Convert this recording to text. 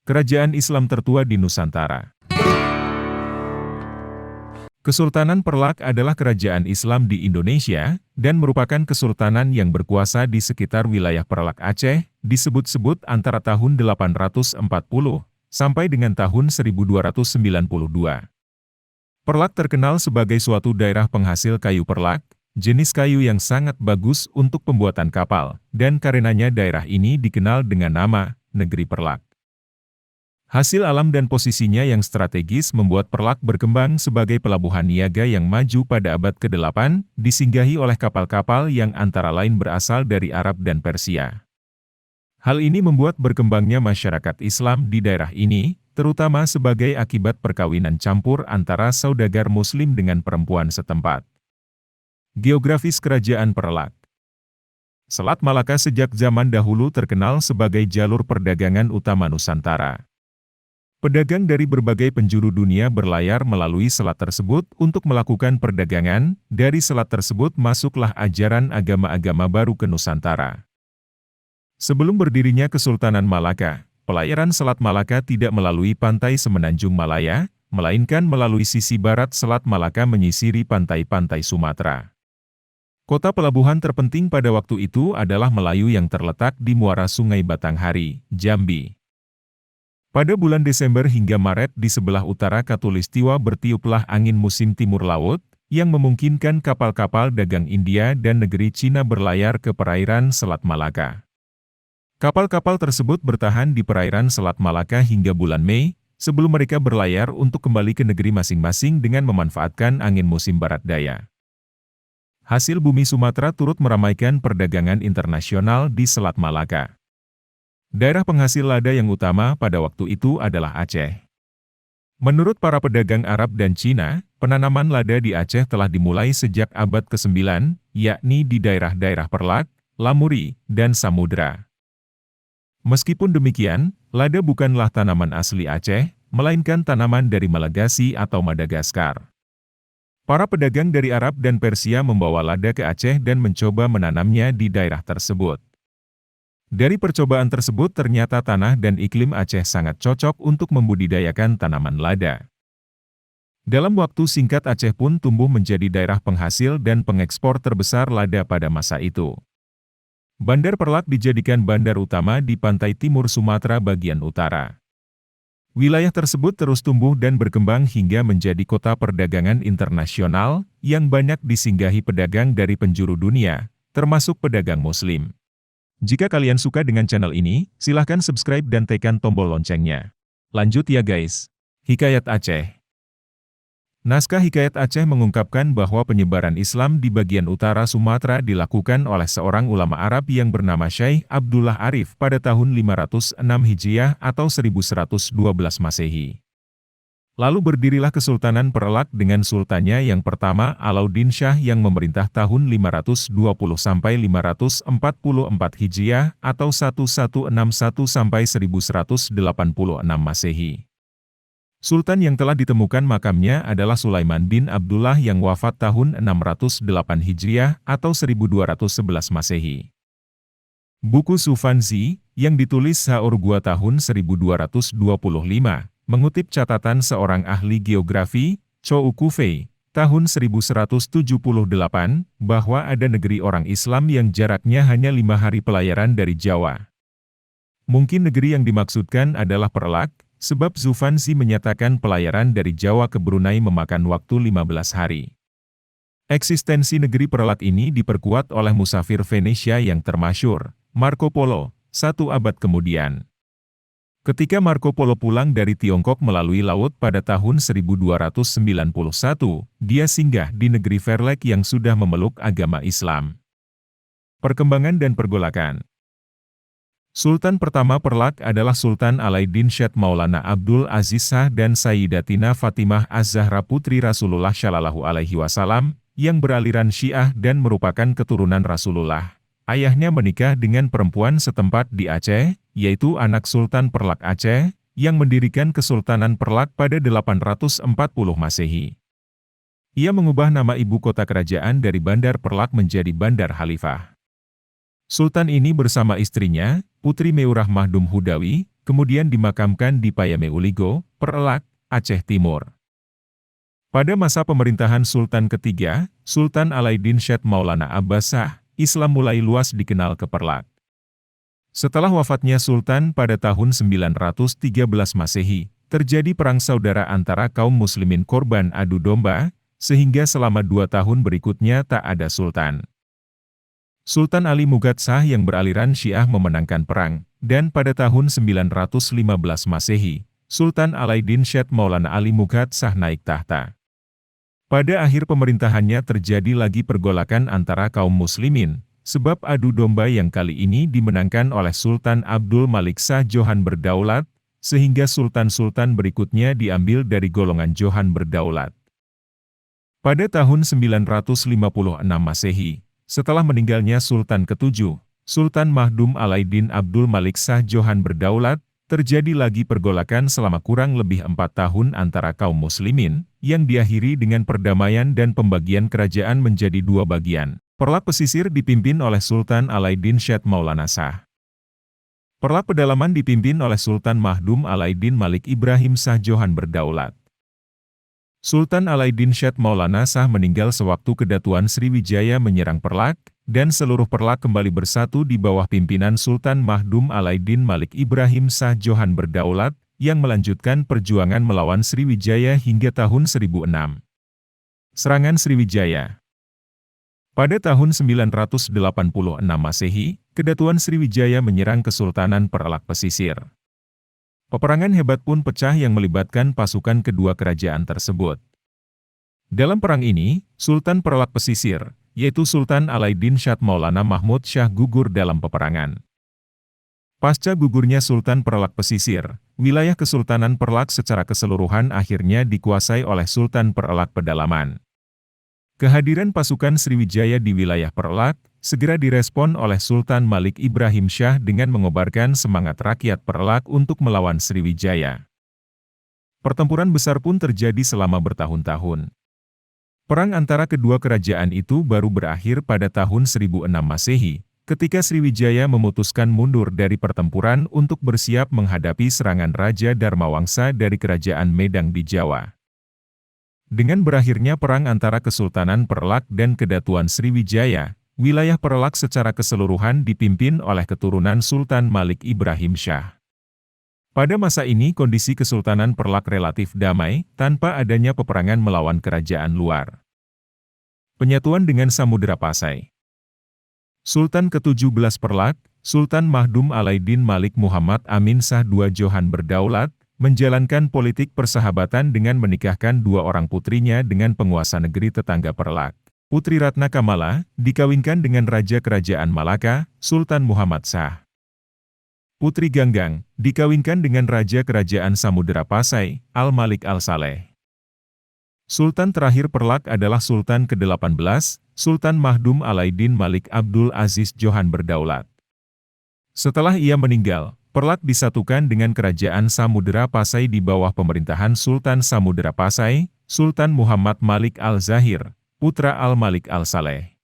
Kerajaan Islam tertua di Nusantara. Kesultanan Perlak adalah kerajaan Islam di Indonesia, dan merupakan kesultanan yang berkuasa di sekitar wilayah Perlak Aceh, disebut-sebut antara tahun 840 sampai dengan tahun 1292. Perlak terkenal sebagai suatu daerah penghasil kayu perlak, jenis kayu yang sangat bagus untuk pembuatan kapal, dan karenanya daerah ini dikenal dengan nama Negeri Perlak. Hasil alam dan posisinya yang strategis membuat Perlak berkembang sebagai pelabuhan niaga yang maju pada abad ke-8, disinggahi oleh kapal-kapal yang antara lain berasal dari Arab dan Persia. Hal ini membuat berkembangnya masyarakat Islam di daerah ini, terutama sebagai akibat perkawinan campur antara saudagar Muslim dengan perempuan setempat. Geografis Kerajaan Perlak. Selat Malaka sejak zaman dahulu terkenal sebagai jalur perdagangan utama Nusantara. Pedagang dari berbagai penjuru dunia berlayar melalui selat tersebut untuk melakukan perdagangan. Dari selat tersebut masuklah ajaran agama-agama baru ke Nusantara. Sebelum berdirinya Kesultanan Malaka, pelayaran Selat Malaka tidak melalui pantai Semenanjung Malaya, melainkan melalui sisi barat Selat Malaka menyisiri pantai-pantai Sumatera. Kota pelabuhan terpenting pada waktu itu adalah Melayu yang terletak di muara Sungai Batanghari, Jambi. Pada bulan Desember hingga Maret di sebelah utara Katulistiwa bertiuplah angin musim timur laut, yang memungkinkan kapal-kapal dagang India dan negeri Cina berlayar ke perairan Selat Malaka. Kapal-kapal tersebut bertahan di perairan Selat Malaka hingga bulan Mei, sebelum mereka berlayar untuk kembali ke negeri masing-masing dengan memanfaatkan angin musim barat daya. Hasil bumi Sumatera turut meramaikan perdagangan internasional di Selat Malaka. Daerah penghasil lada yang utama pada waktu itu adalah Aceh. Menurut para pedagang Arab dan Cina, penanaman lada di Aceh telah dimulai sejak abad ke-9, yakni di daerah-daerah Perlak, Lamuri, dan Samudra. Meskipun demikian, lada bukanlah tanaman asli Aceh, melainkan tanaman dari Malagasy atau Madagaskar. Para pedagang dari Arab dan Persia membawa lada ke Aceh dan mencoba menanamnya di daerah tersebut. Dari percobaan tersebut ternyata tanah dan iklim Aceh sangat cocok untuk membudidayakan tanaman lada. Dalam waktu singkat Aceh pun tumbuh menjadi daerah penghasil dan pengekspor terbesar lada pada masa itu. Bandar Perlak dijadikan bandar utama di pantai timur Sumatera bagian utara. Wilayah tersebut terus tumbuh dan berkembang hingga menjadi kota perdagangan internasional yang banyak disinggahi pedagang dari penjuru dunia, termasuk pedagang Muslim. Jika kalian suka dengan channel ini, silahkan subscribe dan tekan tombol loncengnya. Lanjut ya guys. Hikayat Aceh. Naskah Hikayat Aceh mengungkapkan bahwa penyebaran Islam di bagian utara Sumatera dilakukan oleh seorang ulama Arab yang bernama Syekh Abdullah Arif pada tahun 506 Hijriah atau 1112 Masehi. Lalu berdirilah Kesultanan Perlak dengan sultannya yang pertama Alauddin Shah yang memerintah tahun 520 sampai 544 Hijriah atau 1161 sampai 1186 Masehi. Sultan yang telah ditemukan makamnya adalah Sulaiman bin Abdullah yang wafat tahun 608 Hijriah atau 1211 Masehi. Buku Sufanzi, yang ditulis Saur Gua tahun 1225, mengutip catatan seorang ahli geografi, Cho Ukufei, tahun 1178, bahwa ada negeri orang Islam yang jaraknya hanya 5 hari pelayaran dari Jawa. Mungkin negeri yang dimaksudkan adalah Perlak, sebab Sufanzi menyatakan pelayaran dari Jawa ke Brunei memakan waktu 15 hari. Eksistensi negeri Perlak ini diperkuat oleh musafir Venesia yang termasyur, Marco Polo, 1 abad kemudian. Ketika Marco Polo pulang dari Tiongkok melalui laut pada tahun 1291, dia singgah di negeri Perlak yang sudah memeluk agama Islam. Perkembangan dan pergolakan. Sultan pertama Perlak adalah Sultan Alaiddin Syed Maulana Abdul Aziz Shah dan Sayyidatina Fatimah Az-Zahra putri Rasulullah Shallallahu Alaihi Wasallam, yang beraliran Syiah dan merupakan keturunan Rasulullah. Ayahnya menikah dengan perempuan setempat di Aceh, yaitu anak Sultan Perlak Aceh, yang mendirikan Kesultanan Perlak pada 840 Masehi. Ia mengubah nama ibu kota kerajaan dari Bandar Perlak menjadi Bandar Khalifah. Sultan ini bersama istrinya, Putri Meurah Mahdum Hudawi, kemudian dimakamkan di Payame Uligo, Perelak, Aceh Timur. Pada masa pemerintahan Sultan ketiga, Sultan Alaiddin Syed Maulana Abbas Shah, Islam mulai luas dikenal ke Perlak. Setelah wafatnya Sultan pada tahun 913 Masehi, terjadi perang saudara antara kaum muslimin korban adu domba, sehingga selama 2 tahun berikutnya tak ada Sultan. Sultan Ali Mughad Shah yang beraliran Syiah memenangkan perang, dan pada tahun 915 Masehi, Sultan Alaiddin Syed Maulana Ali Mughad Shah naik tahta. Pada akhir pemerintahannya terjadi lagi pergolakan antara kaum muslimin, sebab adu domba yang kali ini dimenangkan oleh Sultan Abdul Malik Shah Johan Berdaulat, sehingga sultan-sultan berikutnya diambil dari golongan Johan Berdaulat. Pada tahun 956 Masehi, setelah meninggalnya Sultan ke-7, Sultan Mahdum Alaiddin Abdul Malik Shah Johan Berdaulat, terjadi lagi pergolakan selama kurang lebih 4 tahun antara kaum muslimin, yang diakhiri dengan perdamaian dan pembagian kerajaan menjadi 2 bagian. Perlak pesisir dipimpin oleh Sultan Alaiddin Syed Maulana Shah. Perlak pedalaman dipimpin oleh Sultan Mahdum Alaiddin Malik Ibrahim Shah Johan Berdaulat. Sultan Alaiddin Syed Maulana Shah meninggal sewaktu Kedatuan Sriwijaya menyerang Perlak, dan seluruh Perlak kembali bersatu di bawah pimpinan Sultan Mahdum Alaiddin Malik Ibrahim Shah Johan Berdaulat, yang melanjutkan perjuangan melawan Sriwijaya hingga tahun 1006. Serangan Sriwijaya. Pada tahun 986 Masehi, Kedatuan Sriwijaya menyerang Kesultanan Perlak Pesisir. Peperangan hebat pun pecah yang melibatkan pasukan kedua kerajaan tersebut. Dalam perang ini, Sultan Perlak Pesisir, yaitu Sultan Alaiddin Syed Maulana Mahmud Shah gugur dalam peperangan. Pasca gugurnya Sultan Perlak Pesisir, wilayah Kesultanan Perlak secara keseluruhan akhirnya dikuasai oleh Sultan Perlak Pedalaman. Kehadiran pasukan Sriwijaya di wilayah Perlak segera direspon oleh Sultan Malik Ibrahim Shah dengan mengobarkan semangat rakyat Perlak untuk melawan Sriwijaya. Pertempuran besar pun terjadi selama bertahun-tahun. Perang antara kedua kerajaan itu baru berakhir pada tahun 1006 Masehi, ketika Sriwijaya memutuskan mundur dari pertempuran untuk bersiap menghadapi serangan Raja Dharmawangsa dari Kerajaan Medang di Jawa. Dengan berakhirnya perang antara Kesultanan Perlak dan Kedatuan Sriwijaya, wilayah Perlak secara keseluruhan dipimpin oleh keturunan Sultan Malik Ibrahim Shah. Pada masa ini kondisi Kesultanan Perlak relatif damai, tanpa adanya peperangan melawan kerajaan luar. Penyatuan dengan Samudera Pasai. Sultan ke-17 Perlak, Sultan Mahdum Alaiddin Malik Muhammad Amin Shah II Johan Berdaulat, menjalankan politik persahabatan dengan menikahkan 2 orang putrinya dengan penguasa negeri tetangga Perlak. Putri Ratna Kamala, dikawinkan dengan Raja Kerajaan Malaka, Sultan Muhammad Shah. Putri Ganggang, dikawinkan dengan Raja Kerajaan Samudera Pasai, Al-Malik Al-Saleh. Sultan terakhir Perlak adalah Sultan ke-18, Sultan Mahdum Alaiddin Malik Abdul Aziz Johan Berdaulat. Setelah ia meninggal, Perlak disatukan dengan Kerajaan Samudera Pasai di bawah pemerintahan Sultan Samudera Pasai, Sultan Muhammad Malik Al-Zahir, putra Al-Malik Al-Saleh.